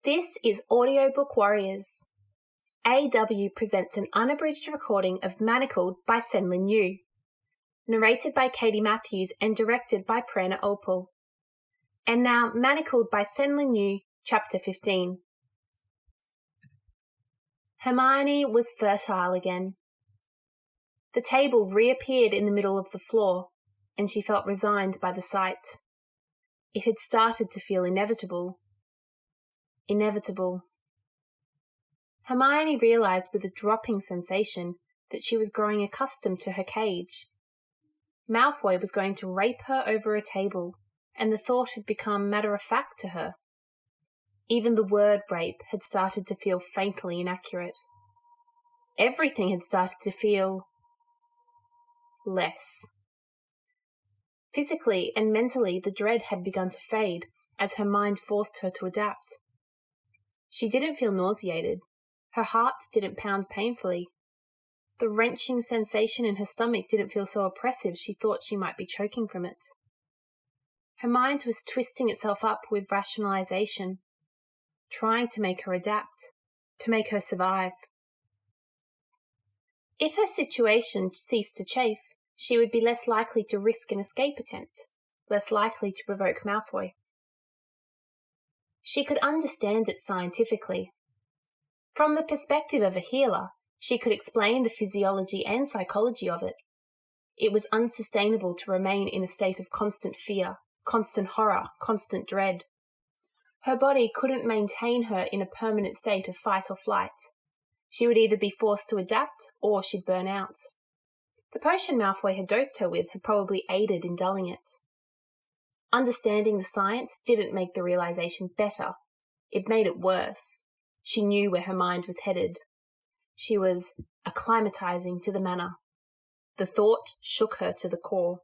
This is Audiobook Warriors. AW presents an unabridged recording of Manacled by Senlinyu, narrated by Katie Matthews and directed by Prerna Opal. And now Manacled by Senlinyu, Chapter 15. Hermione was fertile again. The table reappeared in the middle of the floor, and she felt resigned by the sight. It had started to feel inevitable. Hermione realized with a dropping sensation that she was growing accustomed to her cage. Malfoy was going to rape her over a table, and the thought had become matter-of-fact to her. Even the word rape had started to feel faintly inaccurate. Everything had started to feel less. Physically and mentally, the dread had begun to fade as her mind forced her to adapt. She didn't feel nauseated. Her heart didn't pound painfully. The wrenching sensation in her stomach didn't feel so oppressive she thought she might be choking from it. Her mind was twisting itself up with rationalization, trying to make her adapt, to make her survive. If her situation ceased to chafe, she would be less likely to risk an escape attempt, less likely to provoke Malfoy. She could understand it scientifically. From the perspective of a healer, she could explain the physiology and psychology of it. It was unsustainable to remain in a state of constant fear, constant horror, constant dread. Her body couldn't maintain her in a permanent state of fight or flight. She would either be forced to adapt or she'd burn out. The potion Malfoy had dosed her with had probably aided in dulling it. Understanding the science didn't make the realization better. It made it worse. She knew where her mind was headed. She was acclimatizing to the manor. The thought shook her to the core.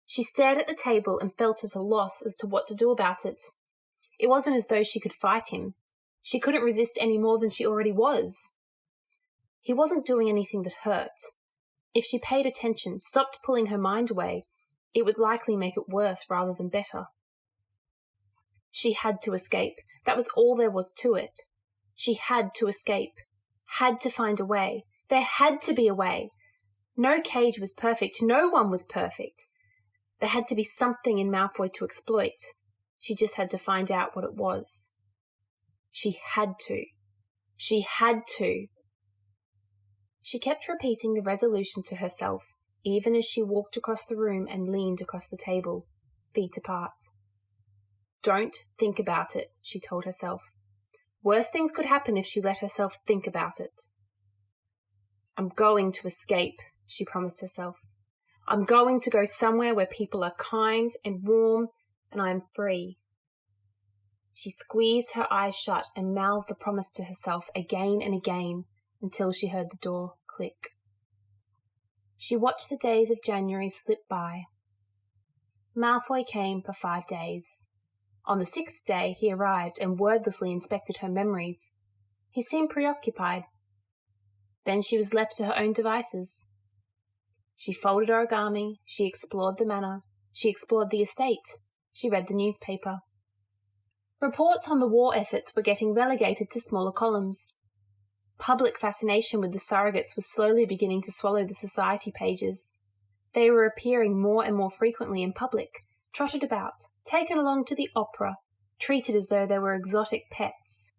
She stared at the table and felt at a loss as to what to do about it. It wasn't as though she could fight him. She couldn't resist any more than she already was. He wasn't doing anything that hurt. If she paid attention, stopped pulling her mind away, it would likely make it worse rather than better. She had to escape. That was all there was to it. She had to escape. Had to find a way. There had to be a way. No cage was perfect. No one was perfect. There had to be something in Malfoy to exploit. She just had to find out what it was. She had to. She had to. She kept repeating the resolution to herself, even as she walked across the room and leaned across the table, feet apart. Don't think about it, she told herself. Worse things could happen if she let herself think about it. I'm going to escape, she promised herself. I'm going to go somewhere where people are kind and warm, and I am free. She squeezed her eyes shut and mouthed the promise to herself again and again until she heard the door click. She watched the days of January slip by. Malfoy came for 5 days. On the 6th day he arrived and wordlessly inspected her memories. He seemed preoccupied. Then she was left to her own devices. She folded origami, she explored the manor, she explored the estate, she read the newspaper. Reports on the war efforts were getting relegated to smaller columns. Public fascination with the surrogates was slowly beginning to swallow the society pages. They were appearing more and more frequently in public, trotted about, taken along to the opera, treated as though they were exotic pets.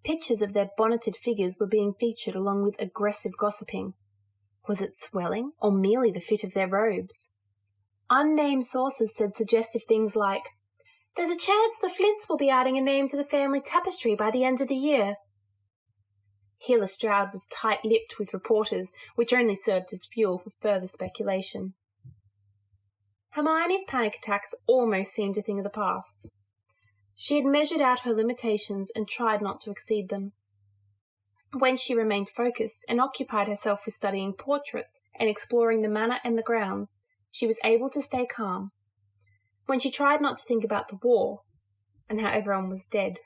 Pictures of their bonneted figures were being featured along with aggressive gossiping. Was it swelling, or merely the fit of their robes? Unnamed sources said suggestive things like, "There's a chance the Flints will be adding a name to the family tapestry by the end of the year." Healer Stroud was tight-lipped with reporters, which only served as fuel for further speculation. Hermione's panic attacks almost seemed a thing of the past. She had measured out her limitations and tried not to exceed them. When she remained focused and occupied herself with studying portraits and exploring the manor and the grounds, she was able to stay calm. When she tried not to think about the war and how everyone was dead,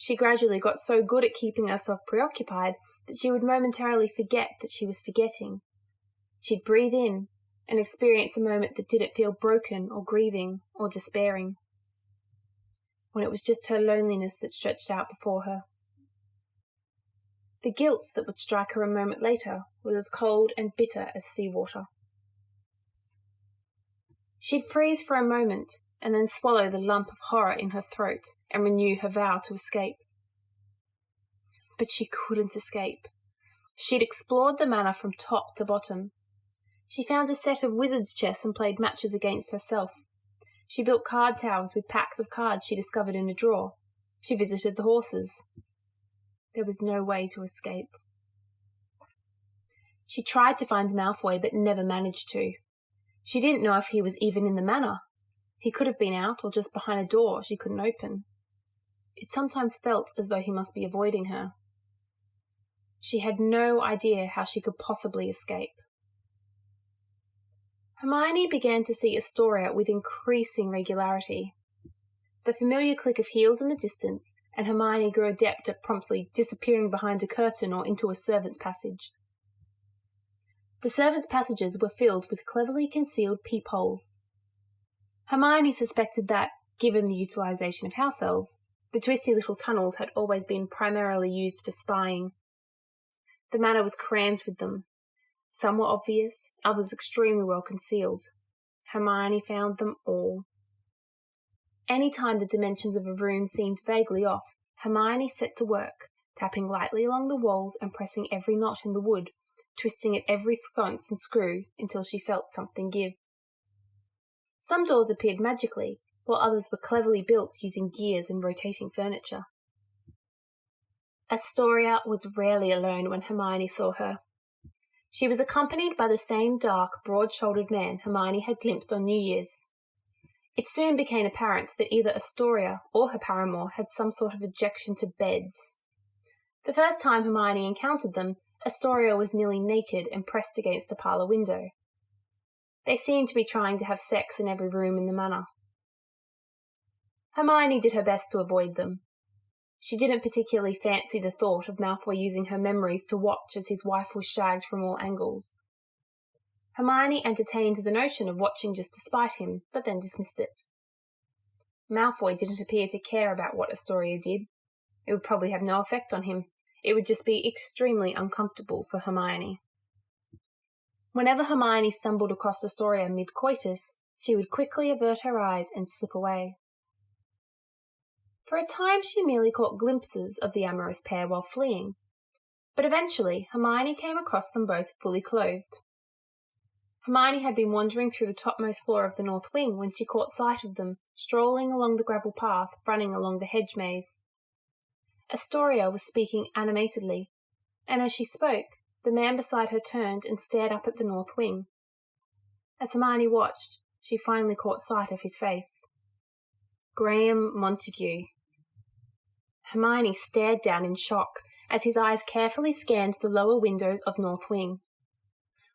she gradually got so good at keeping herself preoccupied that she would momentarily forget that she was forgetting. She'd breathe in and experience a moment that didn't feel broken or grieving or despairing. when it was just her loneliness that stretched out before her. The guilt that would strike her a moment later was as cold and bitter as seawater. She'd freeze for a moment and then swallow the lump of horror in her throat and renew her vow to escape. But she couldn't escape. She'd explored the manor from top to bottom. She found a set of wizard's chess and played matches against herself. She built card towers with packs of cards she discovered in a drawer. She visited the horses. There was no way to escape. She tried to find Malfoy, but never managed to. She didn't know if he was even in the manor. He could have been out or just behind a door she couldn't open. It sometimes felt as though he must be avoiding her. She had no idea how she could possibly escape. Hermione began to see Astoria with increasing regularity. The familiar click of heels in the distance, and Hermione grew adept at promptly disappearing behind a curtain or into a servant's passage. The servants' passages were filled with cleverly concealed peepholes. Hermione suspected that, given the utilisation of house elves, the twisty little tunnels had always been primarily used for spying. The manor was crammed with them. Some were obvious, others extremely well concealed. Hermione found them all. Any time the dimensions of a room seemed vaguely off, Hermione set to work, tapping lightly along the walls and pressing every knot in the wood, twisting at every sconce and screw until she felt something give. Some doors appeared magically, while others were cleverly built using gears and rotating furniture. Astoria was rarely alone when Hermione saw her. She was accompanied by the same dark, broad-shouldered man Hermione had glimpsed on New Year's. It soon became apparent that either Astoria or her paramour had some sort of objection to beds. The first time Hermione encountered them, Astoria was nearly naked and pressed against a parlour window. They seemed to be trying to have sex in every room in the manor. Hermione did her best to avoid them. She didn't particularly fancy the thought of Malfoy using her memories to watch as his wife was shagged from all angles. Hermione entertained the notion of watching just to spite him, but then dismissed it. Malfoy didn't appear to care about what Astoria did. It would probably have no effect on him. It would just be extremely uncomfortable for Hermione. Whenever Hermione stumbled across Astoria mid-coitus, she would quickly avert her eyes and slip away. For a time she merely caught glimpses of the amorous pair while fleeing, but eventually Hermione came across them both fully clothed. Hermione had been wandering through the topmost floor of the north wing when she caught sight of them, strolling along the gravel path running along the hedge maze. Astoria was speaking animatedly, and as she spoke, the man beside her turned and stared up at the north wing. As Hermione watched, she finally caught sight of his face. Graham Montague. Hermione stared down in shock as his eyes carefully scanned the lower windows of North Wing.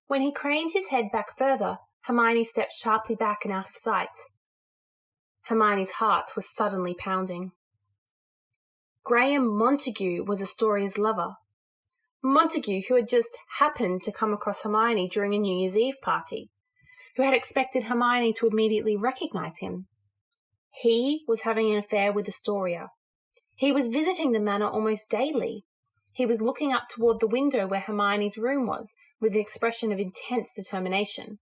When he craned his head back further, Hermione stepped sharply back and out of sight. Hermione's heart was suddenly pounding. Graham Montague was Astoria's lover. Montague, who had just happened to come across Hermione during a New Year's Eve party, who had expected Hermione to immediately recognise him. He was having an affair with Astoria. He was visiting the manor almost daily. He was looking up toward the window where Hermione's room was, with an expression of intense determination.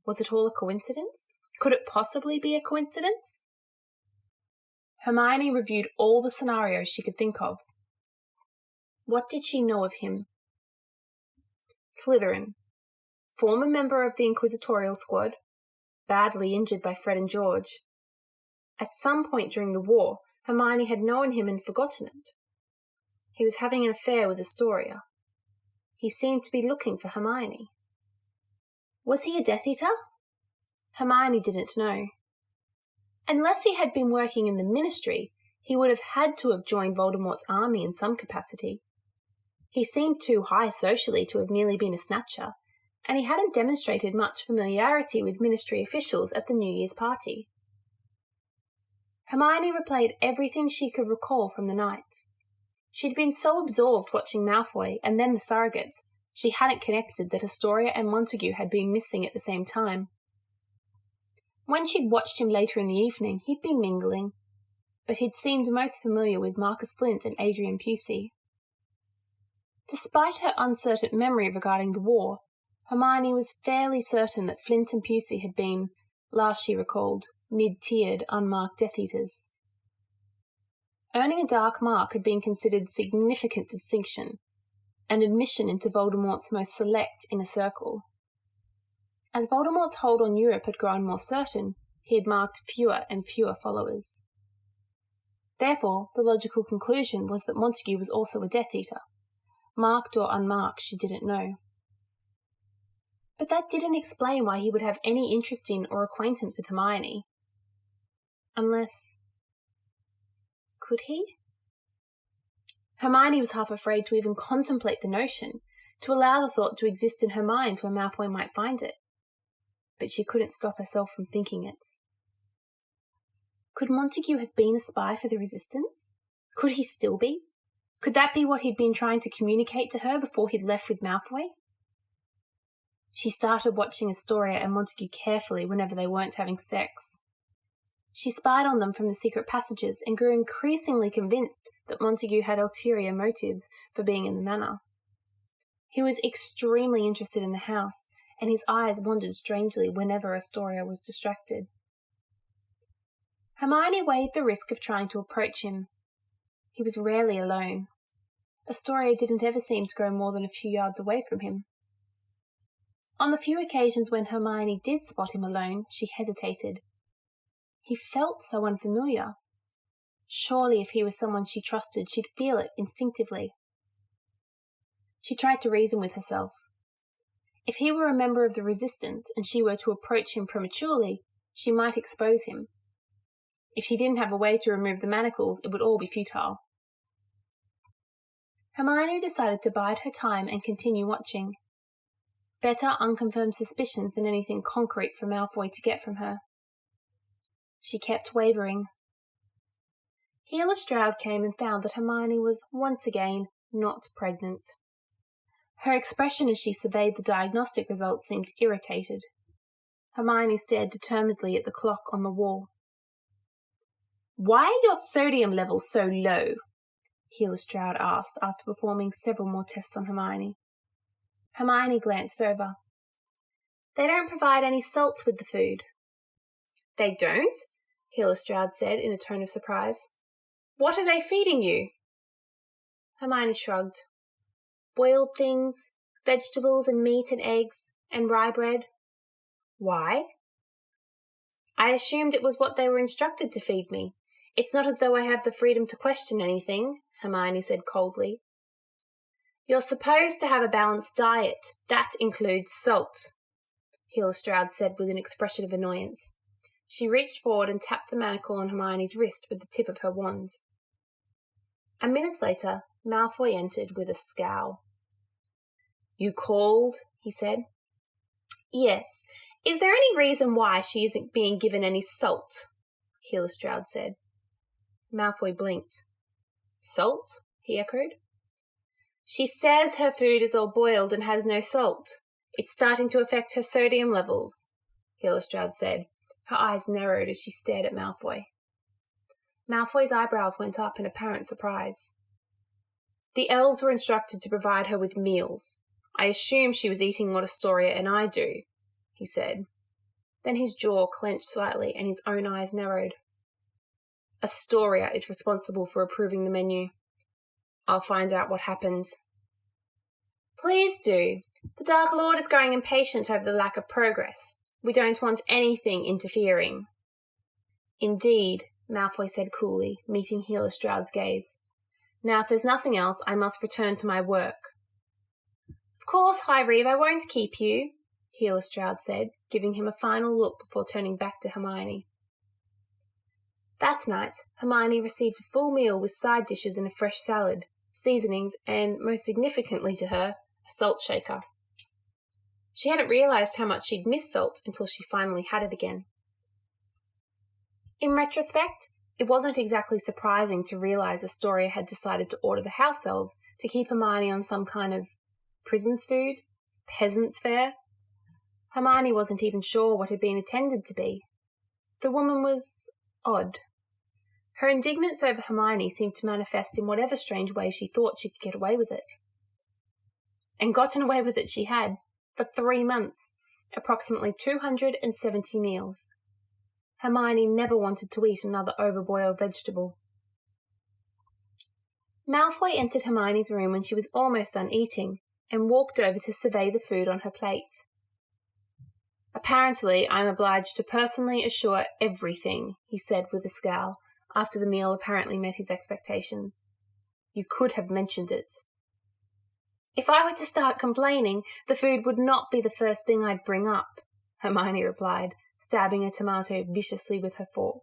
Was it all a coincidence? Could it possibly be a coincidence? Hermione reviewed all the scenarios she could think of. What did she know of him? Slytherin. Former member of the Inquisitorial Squad. Badly injured by Fred and George. At some point during the war, Hermione had known him and forgotten it. He was having an affair with Astoria. He seemed to be looking for Hermione. Was he a Death Eater? Hermione didn't know. Unless he had been working in the Ministry, he would have had to have joined Voldemort's army in some capacity. He seemed too high socially to have merely been a snatcher, and he hadn't demonstrated much familiarity with Ministry officials at the New Year's party. Hermione replayed everything she could recall from the night. She'd been so absorbed watching Malfoy and then the surrogates, she hadn't connected that Astoria and Montague had been missing at the same time. When she'd watched him later in the evening, he'd been mingling. but he'd seemed most familiar with Marcus Flint and Adrian Pusey. Despite her uncertain memory regarding the war, Hermione was fairly certain that Flint and Pusey had been, last she recalled, mid-tiered unmarked Death Eaters. Earning a dark mark had been considered significant distinction, an admission into Voldemort's most select inner circle. As Voldemort's hold on Europe had grown more certain, he had marked fewer and fewer followers. Therefore, the logical conclusion was that Montague was also a Death Eater. Marked or unmarked, she didn't know. But that didn't explain why he would have any interest in or acquaintance with Hermione. Unless... could he? Hermione was half afraid to even contemplate the notion, to allow the thought to exist in her mind where Malfoy might find it. But she couldn't stop herself from thinking it. Could Montague have been a spy for the Resistance? Could he still be? Could that be what he'd been trying to communicate to her before he'd left with Malfoy? She started watching Astoria and Montague carefully whenever they weren't having sex. She spied on them from the secret passages and grew increasingly convinced that Montague had ulterior motives for being in the manor. He was extremely interested in the house, and his eyes wandered strangely whenever Astoria was distracted. Hermione weighed the risk of trying to approach him. He was rarely alone. Astoria didn't ever seem to go more than a few yards away from him. On the few occasions when Hermione did spot him alone, she hesitated. He felt so unfamiliar. Surely if he was someone she trusted, she'd feel it instinctively. She tried to reason with herself. If he were a member of the Resistance and she were to approach him prematurely, she might expose him. If she didn't have a way to remove the manacles, it would all be futile. Hermione decided to bide her time and continue watching. Better unconfirmed suspicions than anything concrete for Malfoy to get from her. She kept wavering. Healer Stroud came and found that Hermione was once again not pregnant. Her expression as she surveyed the diagnostic results seemed irritated. Hermione stared determinedly at the clock on the wall. "Why are your sodium levels so low?" Healer Stroud asked after performing several more tests on Hermione. Hermione glanced over. "They don't provide any salt with the food." "They don't?" Healer Stroud said in a tone of surprise. "What are they feeding you?" Hermione shrugged. "Boiled things, vegetables and meat and eggs, and rye bread." "Why?" "I assumed it was what they were instructed to feed me. It's not as though I have the freedom to question anything," Hermione said coldly. "You're supposed to have a balanced diet. That includes salt," Healer Stroud said with an expression of annoyance. She reached forward and tapped the manacle on Hermione's wrist with the tip of her wand. A minute later, Malfoy entered with a scowl. "You called?" he said. "Yes. Is there any reason why she isn't being given any salt?" Healer Stroud said. Malfoy blinked. "Salt?" he echoed. "She says her food is all boiled and has no salt. It's starting to affect her sodium levels," Healer Stroud said. Her eyes narrowed as she stared at Malfoy. Malfoy's eyebrows went up in apparent surprise. "The elves were instructed to provide her with meals. I assume she was eating what Astoria and I do," he said. Then his jaw clenched slightly and his own eyes narrowed. "Astoria is responsible for approving the menu. I'll find out what happened." "Please do. The Dark Lord is growing impatient over the lack of progress. We don't want anything interfering." "Indeed," Malfoy said coolly, meeting Healer Stroud's gaze. "Now, if there's nothing else, I must return to my work." "Of course, High Reeve, I won't keep you," Healer Stroud said, giving him a final look before turning back to Hermione. That night, Hermione received a full meal with side dishes and a fresh salad, seasonings, and, most significantly to her, a salt shaker. She hadn't realised how much she'd missed salt until she finally had it again. In retrospect, it wasn't exactly surprising to realise Astoria had decided to order the house elves to keep Hermione on some kind of prison's food, peasant's fare. Hermione wasn't even sure what had been intended to be. The woman was odd. Her indignance over Hermione seemed to manifest in whatever strange way she thought she could get away with it. And gotten away with it she had, for 3 months, approximately 270 meals. Hermione never wanted to eat another overboiled vegetable. Malfoy entered Hermione's room when she was almost done eating, and walked over to survey the food on her plate. "Apparently, I am obliged to personally assure everything," he said with a scowl, after the meal apparently met his expectations. "You could have mentioned it." "If I were to start complaining, the food would not be the first thing I'd bring up," Hermione replied, stabbing a tomato viciously with her fork.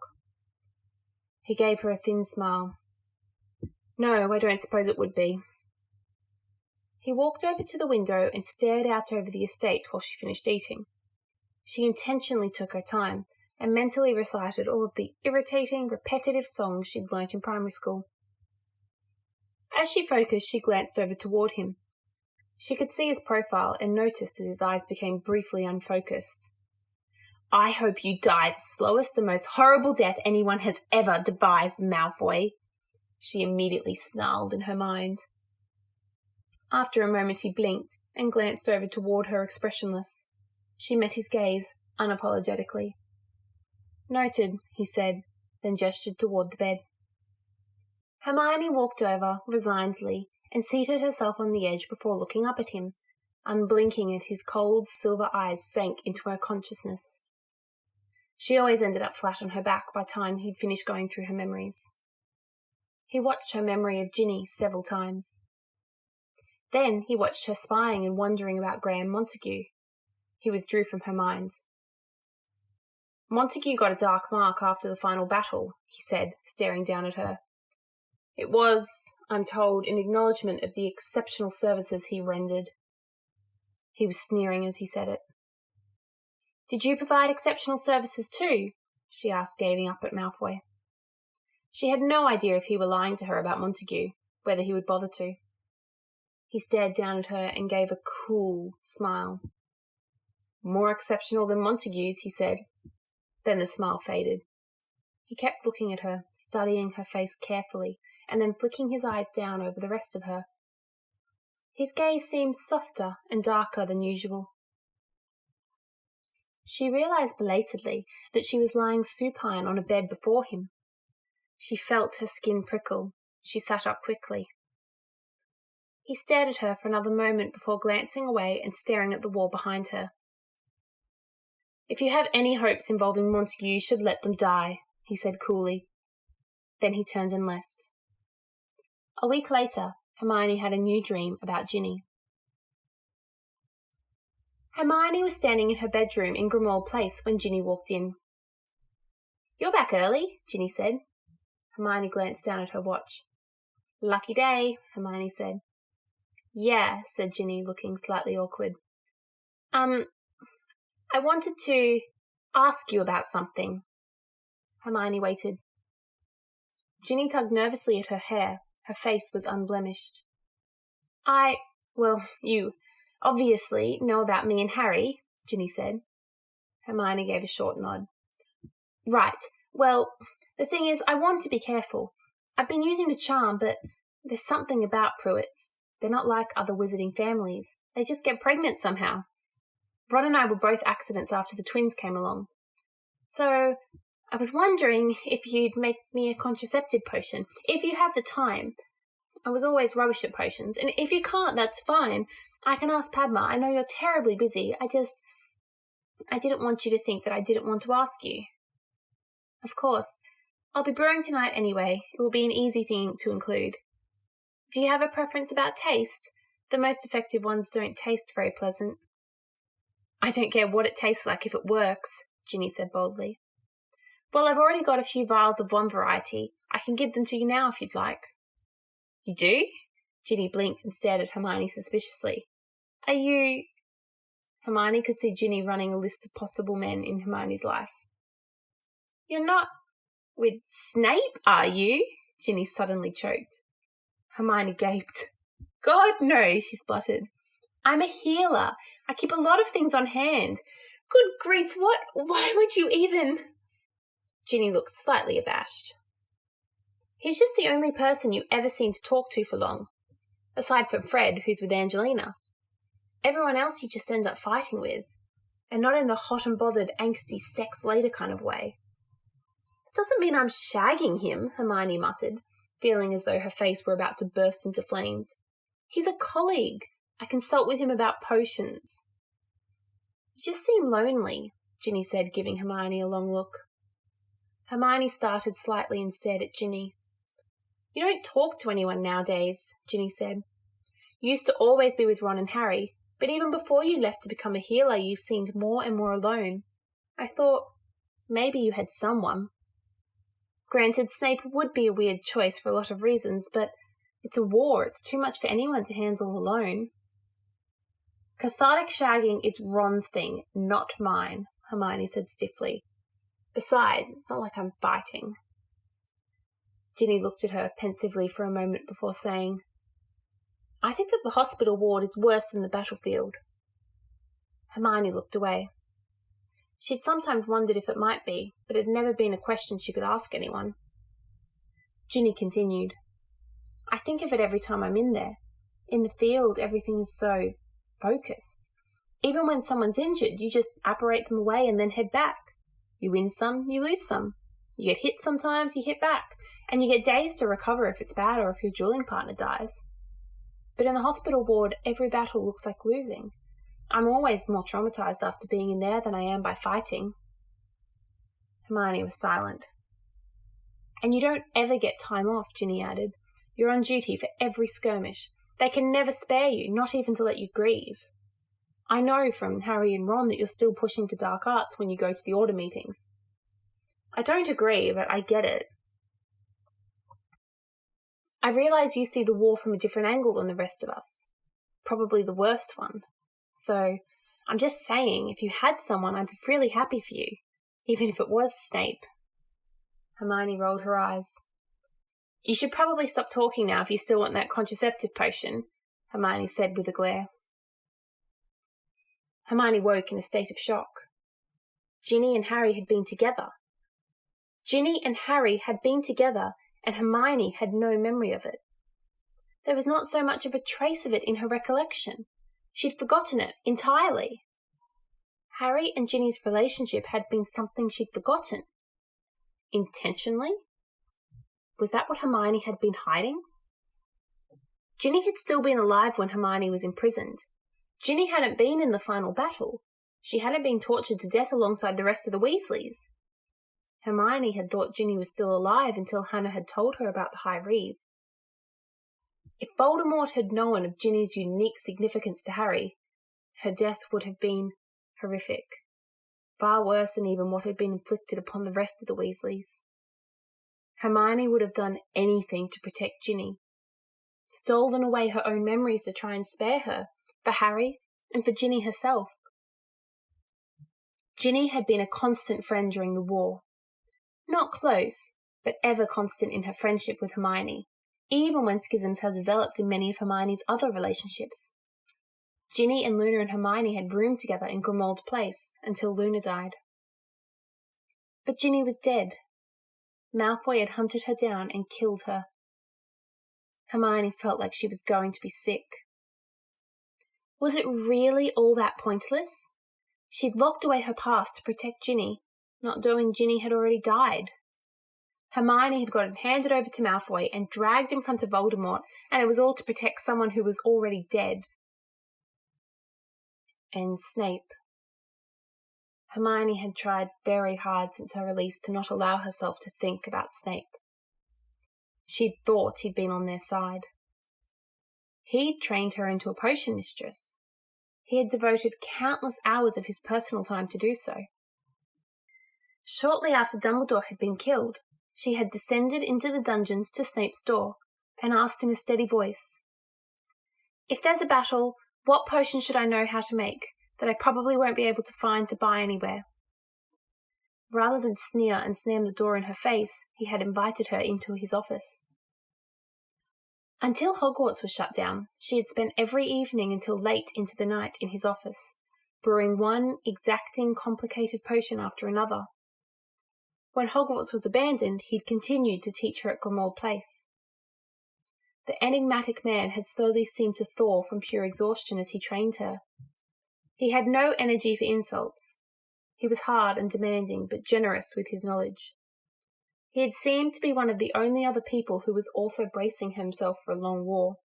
He gave her a thin smile. "No, I don't suppose it would be." He walked over to the window and stared out over the estate while she finished eating. She intentionally took her time and mentally recited all of the irritating, repetitive songs she'd learnt in primary school. As she focused, she glanced over toward him. She could see his profile and noticed as his eyes became briefly unfocused. "I hope you die the slowest and most horrible death anyone has ever devised, Malfoy," she immediately snarled in her mind. After a moment he blinked and glanced over toward her expressionless. She met his gaze unapologetically. "Noted," he said, then gestured toward the bed. Hermione walked over, resignedly, and seated herself on the edge before looking up at him, unblinking as his cold, silver eyes sank into her consciousness. She always ended up flat on her back by the time he'd finished going through her memories. He watched her memory of Ginny several times. Then he watched her spying and wondering about Graham Montague. He withdrew from her mind. "Montague got a dark mark after the final battle," he said, staring down at her. "It was, I'm told, in acknowledgement of the exceptional services he rendered." He was sneering as he said it. "Did you provide exceptional services too?" she asked, gazing up at Malfoy. She had no idea if he were lying to her about Montague, whether he would bother to. He stared down at her and gave a cool smile. "More exceptional than Montague's," he said. Then the smile faded. He kept looking at her, studying her face carefully, and then flicking his eyes down over the rest of her. His gaze seemed softer and darker than usual. She realized belatedly that she was lying supine on a bed before him. She felt her skin prickle. She sat up quickly. He stared at her for another moment before glancing away and staring at the wall behind her. "If you have any hopes involving Montague, you should let them die," he said coolly. Then he turned and left. A week later, Hermione had a new dream about Ginny. Hermione was standing in her bedroom in Grimmauld Place when Ginny walked in. "You're back early," Ginny said. Hermione glanced down at her watch. "Lucky day," Hermione said. "Yeah," said Ginny, looking slightly awkward. I wanted to ask you about something." Hermione waited. Ginny tugged nervously at her hair. Her face was unblemished. You obviously know about me and Harry," Ginny said. Hermione gave a short nod. "Right. Well, the thing is, I want to be careful. I've been using the charm, but there's something about Pruitts. They're not like other wizarding families. They just get pregnant somehow. Ron and I were both accidents after the twins came along. So I was wondering if you'd make me a contraceptive potion, if you have the time. I was always rubbish at potions, and if you can't, that's fine. I can ask Padma. I know you're terribly busy. I didn't want you to think that I didn't want to ask you. Of course, I'll be brewing tonight anyway. It will be an easy thing to include. Do you have a preference about taste? The most effective ones don't taste very pleasant." "I don't care what it tastes like if it works," Ginny said boldly. "Well, I've already got a few vials of one variety. I can give them to you now if you'd like." "You do?" Ginny blinked and stared at Hermione suspiciously. "Are you—" Hermione could see Ginny running a list of possible men in Hermione's life. "You're not with Snape, are you?" Ginny suddenly choked. Hermione gaped. "God, no," she spluttered. "I'm a healer. I keep a lot of things on hand. Good grief, why would you even—" Ginny looked slightly abashed. He's just the only person you ever seem to talk to for long, aside from Fred, who's with Angelina. Everyone else you just end up fighting with, and not in the hot and bothered, angsty sex-later kind of way. It doesn't mean I'm shagging him, Hermione muttered, feeling as though her face were about to burst into flames. He's a colleague. I consult with him about potions. You just seem lonely, Ginny said, giving Hermione a long look. Hermione started slightly and stared at Ginny. You don't talk to anyone nowadays, Ginny said. You used to always be with Ron and Harry, but even before you left to become a healer, you seemed more and more alone. I thought maybe you had someone. Granted, Snape would be a weird choice for a lot of reasons, but it's a war. It's too much for anyone to handle alone. Cathartic shagging is Ron's thing, not mine, Hermione said stiffly. Besides, it's not like I'm fighting. Ginny looked at her pensively for a moment before saying, I think that the hospital ward is worse than the battlefield. Hermione looked away. She'd sometimes wondered if it might be, but it had never been a question she could ask anyone. Ginny continued, I think of it every time I'm in there. In the field, everything is so focused. Even when someone's injured, you just apparate them away and then head back. You win some, you lose some. You get hit sometimes, you hit back. And you get days to recover if it's bad or if your dueling partner dies. But in the hospital ward, every battle looks like losing. I'm always more traumatized after being in there than I am by fighting. Hermione was silent. And you don't ever get time off, Ginny added. You're on duty for every skirmish. They can never spare you, not even to let you grieve. I know from Harry and Ron that you're still pushing for dark arts when you go to the order meetings. I don't agree, but I get it. I realise you see the war from a different angle than the rest of us. Probably the worst one. So, I'm just saying, if you had someone, I'd be really happy for you, even if it was Snape. Hermione rolled her eyes. You should probably stop talking now if you still want that contraceptive potion, Hermione said with a glare. Hermione woke in a state of shock. Ginny and Harry had been together. Ginny and Harry had been together, and Hermione had no memory of it. There was not so much of a trace of it in her recollection. She'd forgotten it entirely. Harry and Ginny's relationship had been something she'd forgotten. Intentionally? Was that what Hermione had been hiding? Ginny had still been alive when Hermione was imprisoned. Ginny hadn't been in the final battle. She hadn't been tortured to death alongside the rest of the Weasleys. Hermione had thought Ginny was still alive until Hannah had told her about the High Reeve. If Voldemort had known of Ginny's unique significance to Harry, her death would have been horrific, far worse than even what had been inflicted upon the rest of the Weasleys. Hermione would have done anything to protect Ginny, stolen away her own memories to try and spare her, for Harry and for Ginny herself. Ginny had been a constant friend during the war. Not close, but ever constant in her friendship with Hermione, even when schisms had developed in many of Hermione's other relationships. Ginny and Luna and Hermione had roomed together in Grimmauld Place until Luna died. But Ginny was dead. Malfoy had hunted her down and killed her. Hermione felt like she was going to be sick. Was it really all that pointless? She'd locked away her past to protect Ginny, not knowing Ginny had already died. Hermione had gotten handed over to Malfoy and dragged in front of Voldemort, and it was all to protect someone who was already dead. And Snape. Hermione had tried very hard since her release to not allow herself to think about Snape. She'd thought he'd been on their side. He'd trained her into a potion mistress. He had devoted countless hours of his personal time to do so. Shortly after Dumbledore had been killed, she had descended into the dungeons to Snape's door and asked in a steady voice, "If there's a battle, what potion should I know how to make that I probably won't be able to find to buy anywhere?" Rather than sneer and slam the door in her face, he had invited her into his office. Until Hogwarts was shut down, she had spent every evening until late into the night in his office, brewing one exacting, complicated potion after another. When Hogwarts was abandoned, he'd continued to teach her at Grimmauld Place. The enigmatic man had slowly seemed to thaw from pure exhaustion as he trained her. He had no energy for insults. He was hard and demanding, but generous with his knowledge. He had seemed to be one of the only other people who was also bracing himself for a long war.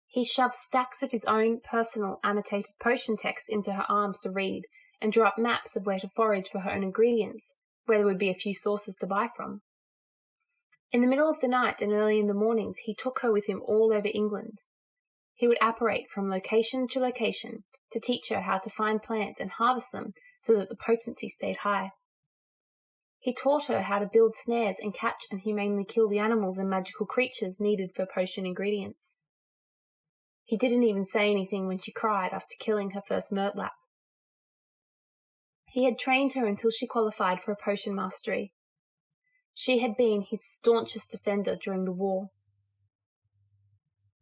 He shoved stacks of his own personal annotated potion text into her arms to read, and drew up maps of where to forage for her own ingredients, where there would be a few sources to buy from. In the middle of the night and early in the mornings, he took her with him all over England. He would apparate from location to location to teach her how to find plants and harvest them so that the potency stayed high. He taught her how to build snares and catch and humanely kill the animals and magical creatures needed for potion ingredients. He didn't even say anything when she cried after killing her first murtlap. He had trained her until she qualified for a potion mastery. She had been his staunchest defender during the war.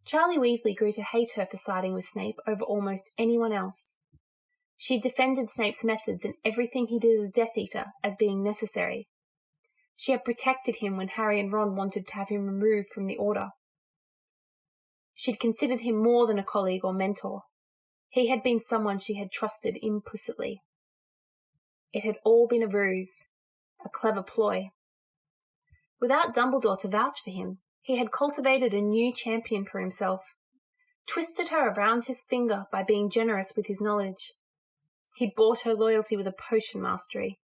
Charlie Weasley grew to hate her for siding with Snape over almost anyone else. She defended Snape's methods and everything he did as a Death Eater as being necessary. She had protected him when Harry and Ron wanted to have him removed from the Order. She'd considered him more than a colleague or mentor. He had been someone she had trusted implicitly. It had all been a ruse, a clever ploy. Without Dumbledore to vouch for him, he had cultivated a new champion for himself, twisted her around his finger by being generous with his knowledge. He'd bought her loyalty with a potion mastery.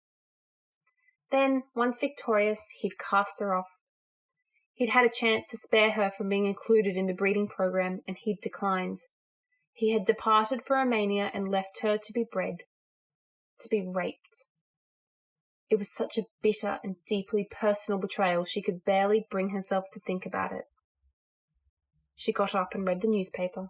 Then, once victorious, he'd cast her off. He'd had a chance to spare her from being included in the breeding program, and he'd declined. He had departed for Romania and left her to be bred, to be raped. It was such a bitter and deeply personal betrayal she could barely bring herself to think about it. She got up and read the newspaper.